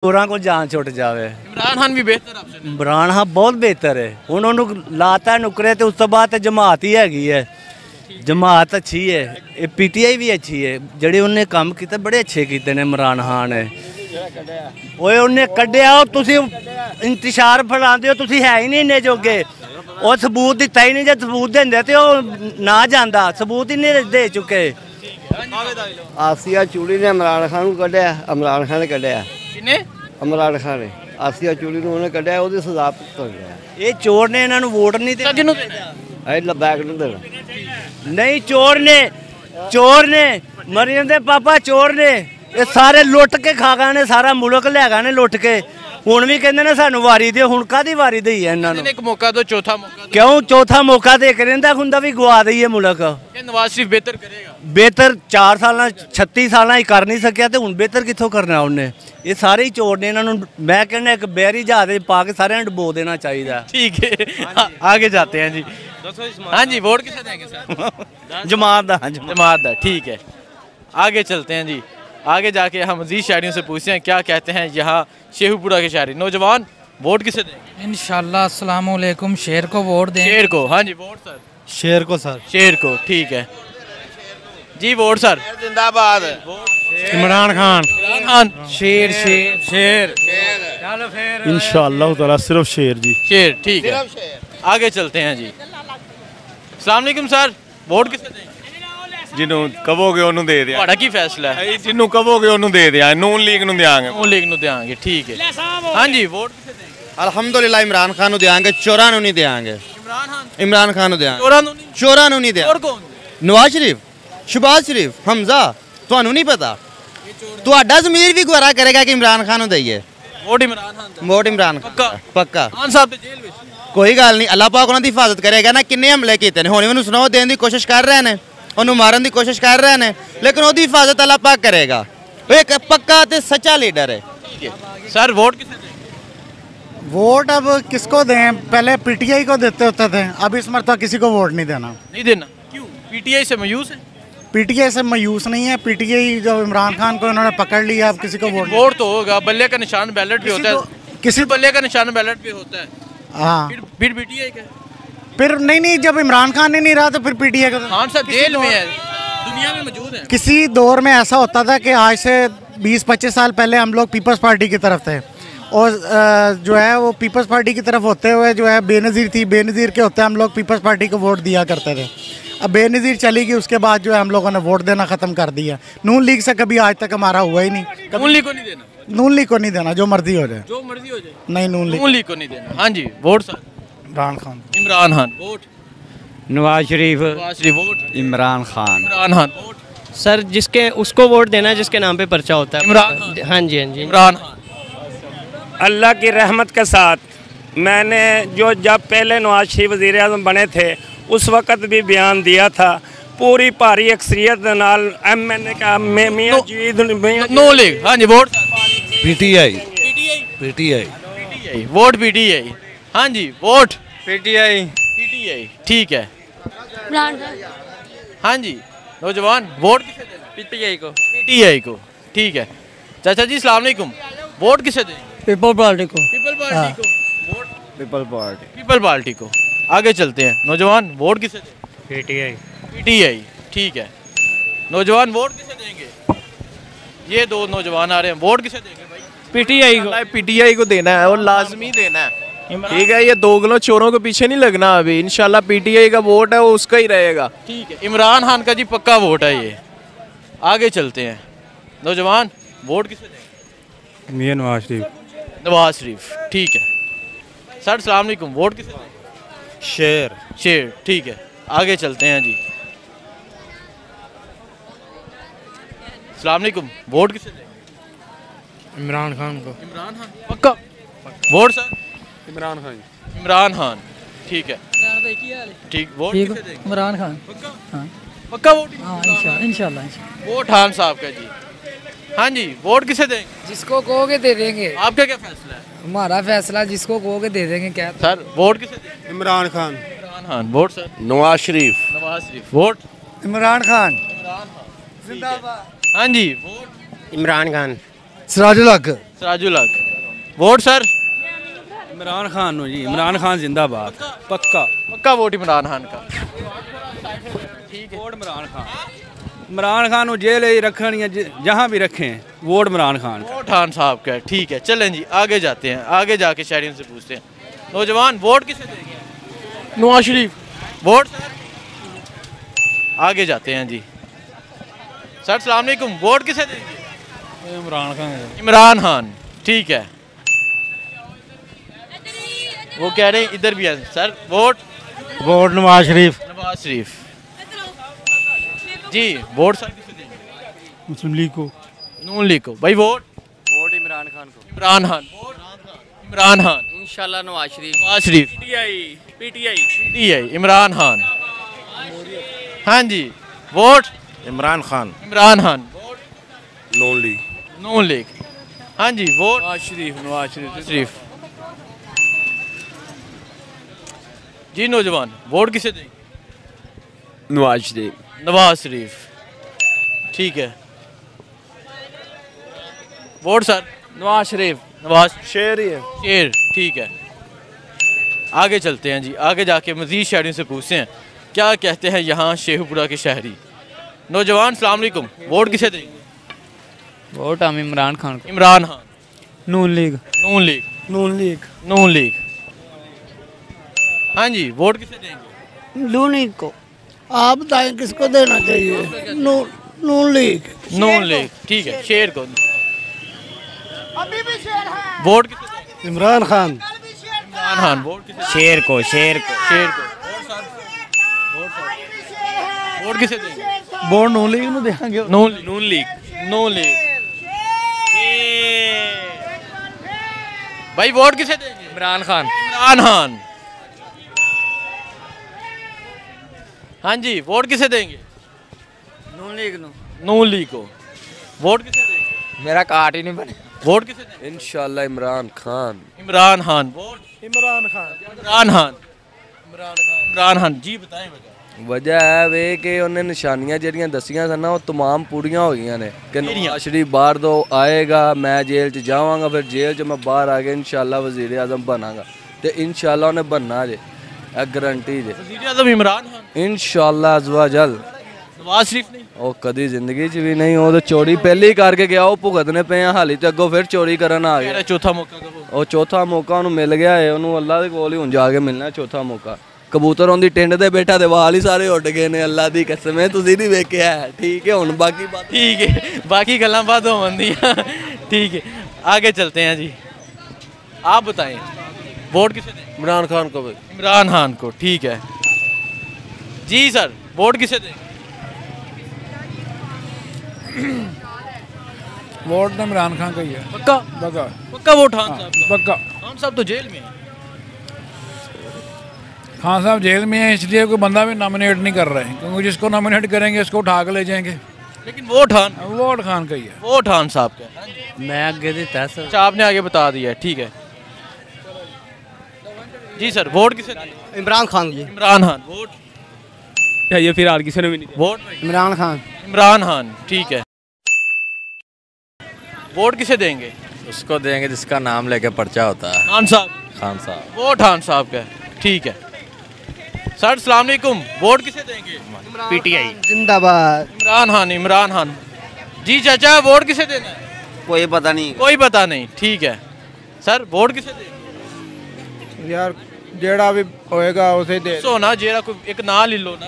चोरां को जान छुट जावे। इमरान खान भी बेहतर ऑप्शन है। इमरान खान बहुत बेहतर है। उन्होंने लाता नुकरे तो उस तो बाद जमात ही हैगी है। जमात अच्छी है, ये पीटीआई भी अच्छी है। ਜਿਹੜੇ ਉਹਨੇ ਕੰਮ ਕੀਤੇ ਬੜੇ ਅੱਛੇ ਕੀਤੇ ਨੇ ਇਮਰਾਨ ਖਾਨ ਨੇ। ਓਏ ਉਹਨੇ ਕੱਢਿਆ ਉਹ ਤੁਸੀਂ ਇੰਤਸ਼ਾਰ ਫਲਾਉਂਦੇ ਹੋ, ਤੁਸੀਂ ਹੈ ਹੀ ਨਹੀਂ ਇੰਨੇ ਜੋਗੇ। ਉਹ ਸਬੂਤ ਦਿੱਤਾ ਹੀ ਨਹੀਂ, ਜੇ ਸਬੂਤ ਦਿੰਦੇ ਤੇ ਉਹ ਨਾ ਜਾਂਦਾ। ਸਬੂਤ ਹੀ ਨਹੀਂ ਦੇ ਚੁੱਕੇ। ਆਸੀਆ ਚੂੜੀ ਨੇ ਇਮਰਾਨ ਖਾਨ ਨੂੰ ਕੱਢਿਆ, ਇਮਰਾਨ ਖਾਨ ਨੇ ਕੱਢਿਆ। ਕਿਨੇ? ਇਮਰਾਨ ਖਾਨ ਨੇ ਆਸੀਆ ਚੂੜੀ ਨੂੰ ਉਹਨੇ ਕੱਢਿਆ, ਉਹਦੀ ਸਜ਼ਾ ਭੁਗਤ ਗਿਆ। ਇਹ ਚੋਰ ਨੇ, ਇਹਨਾਂ ਨੂੰ ਵੋਟ ਨਹੀਂ ਦੇਣਾ। ਕਿਹਨੂੰ ਦੇਣਾ? ਐ ਲੱਬੈਕ ਨੂੰ ਦੇਣਾ नहीं। चोर ने मरियम दे पापा चोर ने। ये सारे लुट के खा गए ने, सारा मुल्क लै गए ने लुट के। हुण भी कहंदे ने सानू वारी दिओ, हुण कादी वारी दई है इन्हां नूं? एक मौका दो, चौथा मौका दो। क्यों चौथा मौका दे के रहिंदा हुंदा भी गवा दईए मुल्क। ये नवाज शरीफ बेहतर करेगा। बेहतर 4 साल 36 साल ही कर नहीं सकिया, तो हुण बेहतर कित्थों करना उन्हें? ये सारे ही चोर ने। इन्हां नूं मैं कहना एक बहरी जहाज पा के सारे डुबो देना चाहिए। ठीक है, आगे जाते हैं जी। हाँ जी, वोट किसे देंगे सर? जमात दा। जमात दा, ठीक है। आगे चलते हैं जी। आगे जाके हम मज़ीद शायरियों से पूछते हैं क्या कहते हैं यहाँ शेखुपुरा के शायरी। नौजवान वोट किसे देंगे? इंशाल्लाह। अस्सलाम वालेकुम। शेर को वोट दें। शेर को? हाँ जी, वोट सर। शेर को सर। शेर को, ठीक है जी। Vote sir. जिंदाबाद। इमरान खान। इमरान खान। शेर शेर शेर। चलो फिर इंशाअल्लाह ताला सिर्फ शेर जी। शेर, ठीक है। आगे चलते हैं जी। अस्सलाम वालेकुम सर, वोट किसे देंगे? ਜਿਹਨੂੰ ਕਹੋਗੇ ਉਹਨੂੰ ਦੇ ਦਿਆਂ। ਤੁਹਾਡਾ ਕੀ ਫੈਸਲਾ ਹੈ? ਜਿਹਨੂੰ ਕਹੋਗੇ ਉਹਨੂੰ ਦੇ ਦਿਆਂ। ਨੂਨ ਲੀਗ ਨੂੰ ਦਿਆਂਗੇ। ਨੂਨ ਲੀਗ ਨੂੰ ਦਿਆਂਗੇ, ਠੀਕ ਹੈ। हाँ जी, वोट किसे देंगे? ਅਲਹਮਦੁਲਿਲਾ ਇਮਰਾਨ ਖਾਨ ਨੂੰ ਦਿਆਂਗੇ, ਚੋਰਾਂ ਨੂੰ ਨਹੀਂ ਦਿਆਂਗੇ। इमरान खान। ਇਮਰਾਨ ਖਾਨ ਨੂੰ ਦਿਆਂਗੇ, चोरां नूं नहीं। ਚੋਰਾਂ ਨੂੰ ਨਹੀਂ ਦਿਆਂਗੇ। और कौन? ਨਵਾਜ਼ ਸ਼ਰੀਫ, ਸ਼ਹਬਾਜ਼ ਸ਼ਰੀਫ, ਹਮਜ਼ਾ। ਤੁਹਾਨੂੰ ਨਹੀਂ ਪਤਾ? ਤੁਹਾਡਾ ਜ਼ਮੀਰ ਵੀ ਗੁਜ਼ਾਰਾ ਕਰੇਗਾ ਕਿ ਇਮਰਾਨ ਖਾਨ ਨੂੰ ਦਈਏ। वोट इमरान खान दा। ਵੋਟ ਇਮਰਾਨ ਪੱਕਾ? ਪੱਕਾ। खान साहब ते जेल विच। ਕੋਈ ਗੱਲ ਨਹੀਂ, ਅੱਲਾਹ ਪਾਕ ਉਹਨਾਂ ਦੀ ਹਿਫਾਜ਼ਤ ਕਰੇਗਾ ਨਾ। ਕਿੰਨੇ ਹਮਲੇ ਕੀਤੇ ਨੇ, ਹੁਣ ਉਹਨੂੰ ਸੁਣਾਓ ਦੇਣ ਦੀ ਕੋਸ਼ਿਸ਼ ਕਰ ਰਹੇ ਨੇ, ਉਹਨੂੰ ਮਾਰਨ ਦੀ ਕੋਸ਼ਿਸ਼ ਕਰ ਰਹੇ ਨੇ, ਲੇਕਿਨ ਉਹਦੀ ਹਿਫਾਜ਼ਤ ਅੱਲਾਹ ਪਾਕ ਕਰੇਗਾ। ਉਹ ਇੱਕ ਪੱਕਾ ਤੇ ਸੱਚਾ ਲੀਡਰ है। सर वोट किसे देंगे? वोट अब किसको दें? पहले पीटीआई को देते होते थे, अब इस मरतबा किसी को वोट नहीं देना। नहीं देना क्यों? पीटीआई से मायूस है? पीटीआई से मायूस नहीं है। पीटीआई जो इमरान खान को इन्होंने पकड़ लिया, अब किसी को वोट वोट तो होगा, बल्ले का निशान बैलेट पे होता है। किसी बल्ले का निशान बैलेट पे होता है। हाँ, फिर पीटीआई का। फिर नहीं, जब इमरान खान ही नहीं रहा तो फिर पीटीआई का। खान साहब जेल में है, दुनिया में मौजूद है। किसी दौर में ऐसा होता था कि आज से 20-25 साल पहले हम लोग पीपल्स पार्टी की तरफ थे, और जो है वो पीपल्स पार्टी की तरफ होते हुए जो है बेनज़ीर थी, बेनज़ीर के होते हम लोग पीपल्स पार्टी को वोट दिया करते थे। अब बेनज़ीर चली गई, उसके बाद जो है हम लोगों ने वोट देना ख़त्म कर दिया। नून लीग से कभी आज तक हमारा हुआ ही नहीं। नून लीग को नहीं देना? नून लीग को नहीं देना, जो मर्जी हो जाए। जो मर्जी हो जाए? नहीं, नून लीग को नहीं देना। हाँ जी, vote sir. Imran Khan. Imran Khan vote. Nawaz Sharif. Nawaz Sharif vote. Imran Khan. Imran Khan vote. Sir जिसके उसको वोट देना है जिसके नाम पे पर्चा होता है। इमरान खान। हाँ जी, हाँ जी, इमरान खान। अल्लाह की रहमत के साथ मैंने जो जब पहले नवाज शरीफ वज़ीर आज़म बने थे उस वक़्त भी बयान दिया था, पूरी भारी अक्सरियत नाल MNA का मियां जीद नो लीग। हाँ जी, वोट पीटीआई। पीटीआई वोट। पीटीआई। हाँ जी, वोट पीटीआई। पीटीआई, ठीक है। हाँ जी, नौजवान वोट किसे दें? पीटीआई को। पीटीआई को, ठीक है। चाचा जी अस्सलाम वालेकुम, वोट किसे दें? पीपल पार्टी को। पीपल पार्टी को vote. People party. People party को। आगे चलते हैं। नौजवान वोट किसे दें? पीटीआई। पीटीआई, ठीक है। नौजवान वोट किसे देंगे? ये दो नौजवान आ रहे हैं, वोट किसे देंगे भाई? पीटीआई को। पीटीआई को देना है और लाजमी देना है। ठीक है, ये दोगलों चोरों के पीछे नहीं लगना। अभी इंशाल्लाह पीटीआई का वोट है वो उसका ही रहेगा। ठीक है, इमरान खान का जी पक्का वोट है ये। आगे चलते हैं। नौजवान वोट किसे देंगे? मियां नवाज शरीफ। नवाज शरीफ, ठीक है। सर अस्सलाम वालेकुम, वोट किसे देंगे? शेर। शेर, ठीक है। आगे चलते हैं जी। अस्सलाम वालेकुम, वोट किसे देंगे? इमरान खान को। इमरान खान पक्का वोट सर? इमरान खान। इमरान खान, ठीक है। ठीक, वोट किसे देंगे? इमरान खान। पक्का? हाँ। पक्का वोट? हाँ, इंशाल्लाह। वोट खान साहब का जी। हाँ जी, वोट किसे देंगे? जिसको कहोगे दे देंगे। आपका क्या फैसला है? हमारा फैसला जिसको कहोगे दे देंगे। क्या सर वोट किसे देंगे? Imran Khan. Imran Khan vote sir? Nawaz Sharif. Nawaz Sharif vote? Imran Khan. Imran Khan, जिंदाबाद। हाँ जी, vote? Imran Khan. Sirajul Haq. Sirajul Haq. Vote sir? Imran Khan no जी, इमरान खान जिंदाबाद, पक्का पक्का वोट इमरान खान का। वोट इमरान खान को जेल ही रखनी है, जहाँ भी रखें वोट इमरान खान का। वोट खान साहब का है, ठीक है। चलें जी आगे जाते हैं, आगे जाके शहरियों से पूछते हैं। नौजवान वोट किसे देंगे? नवाज शरीफ। Vote sir? आगे जाते हैं जी। सर अस्सलाम वालेकुम, वोट किसे देंगे? इमरान खान। इमरान खान, ठीक है। वो कह रहे हैं इधर भी है sir. Vote? Vote Nawaz Sharif. Nawaz शरीफ जी। वोट सर किसे देंगे? मुस्लिम लीग को। नून लीग को। भाई वोट? वोट इमरान खान को। इमरान खान। इमरान खान। इंशाल्लाह नवाज शरीफ। नवाज शरीफ। पीटीआई। इमरान खान। हाँ जी। वोट? इमरान खान। इमरान खान। नून लीग। नून लीग। हाँ जी। वोट? नवाज शरीफ। शरीफ जी। नौजवान वोट किसे देंगे? नवाज शरीफ। नवाज शरीफ, ठीक है। Vote sir? नवाज शरीफ। नवाज शेर ही है। शेर, ठीक है। आगे चलते हैं जी, आगे जाके मज़ीद शहरियों से पूछते हैं क्या कहते हैं यहाँ शेखुपुरा के शहरी। नौजवान अस्सलाम वालेकुम, वोट किसे देंगे? वोट हम इमरान खान को। इमरान खान। नून league. Noon league. Noon league. Noon league. हाँ जी। वोट किसे देंगे? नून लीग को। आप बताएं किसको देना चाहिए? नून लीग। नून लीग, ठीक है। शेर को। वोट किसे देंगे? इमरान खान। इमरान खान। वोट किसे? शेर को। शेर को। शेर को। वोट किसे देंगे? वोट नून लीग ਨੂੰ ਦੇਾਂਗੇ। नून league. Noon league. Noon league. भाई वोट किसे देंगे? इमरान खान। इमरान खान। हाँ जी। वोट किसे देंगे? नून लीग नो। नून लीग को। वोट किसे देंगे? मेरा कार्ड ही नहीं बने। वोट किसे देंगे? इंशाल्लाह इमरान खान। इमरान खान। वोट? इमरान खान। इमरान खान। इमरान खान जी। बताएं वजह है वे कि उन्हें निशानियां ਜਿਹੜੀਆਂ दसियां सन ना वो तमाम पूरियां हो गई ने कि नवाज शरीफ बाहर दो आएगा, मैं जेल च जावांगा, फिर जेल च मैं बाहर आ गया इंशाल्लाह वजीर आजम बनांगा ते इंशाल्लाह उन्हें बनना जे, गारंटी जे। वजीर आजम इमरान खान इंशाल्लाह अज़वाजल। नवाज शरीफ नहीं? ਉਹ ਕਦੀ ਜ਼ਿੰਦਗੀ 'ਚ ਵੀ ਨਹੀਂ, ਉਹ ਤਾਂ ਚੋਰੀ ਪਹਿਲੇ ਹੀ ਕਰਕੇ ਗਿਆ, ਉਹ ਭੁਗਤਨੇ ਪਏ ਆ ਹਾਲੀ ਤੇ ਅੱਗੋਂ ਫਿਰ ਚੋਰੀ ਕਰਨ ਆ ਗਿਆ। चौथा मौका कब? ਉਹ ਚੌਥਾ ਮੌਕਾ ਉਹਨੂੰ ਮਿਲ ਗਿਆ ਹੈ, ਉਹਨੂੰ ਅੱਲਾ ਦੇ ਕੋਲ ਹੀ ਹੁਣ ਜਾ ਕੇ ਮਿਲਣਾ ਚੌਥਾ ਮੌਕਾ। ਕਬੂਤਰ ਉਹਦੀ ਟਿੰਡ ਤੇ ਬੈਠਾ ਤੇ ਵਾਲ ਹੀ ਸਾਰੇ ਉੱਡ ਗਏ ਨੇ, ਅੱਲਾ ਦੀ ਕਸਮ ਹੈ ਤੁਸੀਂ ਨਹੀਂ ਵੇਖਿਆ। ਠੀਕ है ਹੁਣ ਬਾਕੀ ਬਾਤ ठीक है, बाकी गल्लां बात होंदियां। ठीक है आगे चलते हैं जी। आप बताएं वोट किसे दें? इमरान खान को। इमरान खान को, ठीक है जी। सर वोट किसे दें? वोट तो इमरान खान का ही है। पक्का? पक्का। पक्का वोट खान साहब का? पक्का। खान साहब तो जेल में हैं। खान साहब जेल में है इसलिए कोई बंदा भी नॉमिनेट नहीं कर रहे हैं, क्योंकि जिसको नॉमिनेट करेंगे उसको उठा के ले जाएंगे। लेकिन वोट खान? वोट खान का ही है। वोट खान साहब का। मैं आगे देता सर। अच्छा आपने आगे बता दिया, ठीक है जी। सर वोट किसे दें? इमरान खान जी। इमरान खान। वोट? ये फिर आर किसी ने भी नहीं। वोट? इमरान खान। इमरान खान, ठीक है। वोट किसे देंगे? उसको देंगे जिसका नाम लेके पर्चा होता है। खान साहब। खान साहब। वोट खान साहब का, ठीक है। सर अस्सलाम वालेकुम, वोट किसे देंगे? पीटीआई जिंदाबाद। इमरान खान। इमरान खान जी। चाचा वोट किसे देना है? कोई पता नहीं। कोई पता नहीं, ठीक है। सर वोट किसे देंगे? यार जेड़ा भी होएगा उसे दे सोना जेड़ा कोई एक ना ले लो ना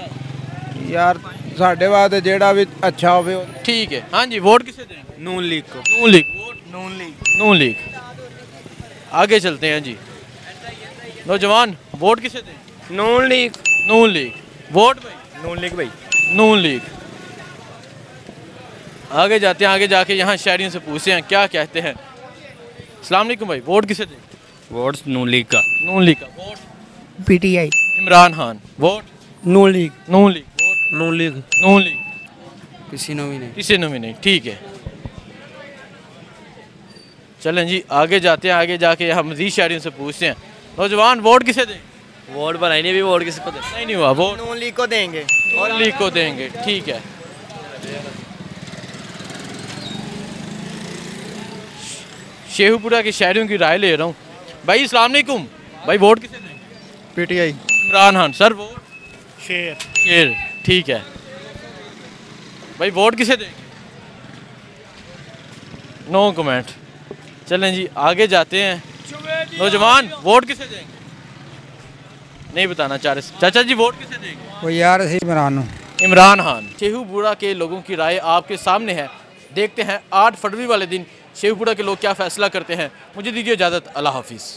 यार, साढ़े बाद जेड़ा भी अच्छा हो। ठीक है हाँ जी। वोट किसे देंगे? नून लीग को। नून league. Vote? Noon league. Noon league. आगे चलते हैं जी। नौजवान वोट किसे दें? नून लीग। नून लीग। वोट भाई? नून लीग भाई। नून लीग। आगे जाते हैं, आगे जाके यहाँ शहरियों से पूछते हैं क्या कहते हैं। अस्सलाम वालेकुम भाई, वोट किसे दें? वोट नून लीग का। नून लीग का। Vote? PTI. Imran Khan. Vote? Noon league. Noon league. Vote? Noon league. Noon league. किसी ने भी नहीं। किसी ने भी नहीं, ठीक है। चलें जी आगे जाते हैं, आगे जाके हम मज़ीद शहरियों से पूछते हैं। नौजवान वोट किसे दें? वोट बनाई नहीं, भी वोट किसी को दे? नहीं हुआ। वोट नून लीग को देंगे। नून लीग को देंगे, ठीक है। शेखुपुरा के शहरियों की राय ले रहा हूँ। भाई अस्सलाम वालेकुम, भाई वोट किसे देंगे? पीटीआई। इमरान खान। Sir vote? शेर। ठीक है भाई, वोट किसे देंगे? No comment. चलें जी आगे जाते हैं। नौजवान वोट किसे देंगे? नहीं बताना चाह रहे। चाचा जी वोट किसे देंगे? वो यार इमरान खान। शेखुपुरा के लोगों की राय आपके सामने है। देखते हैं 8 फरवरी वाले दिन शेखुपुरा के लोग क्या फैसला करते हैं। मुझे दीजिए इजाज़त, अल्लाह हाफिज़।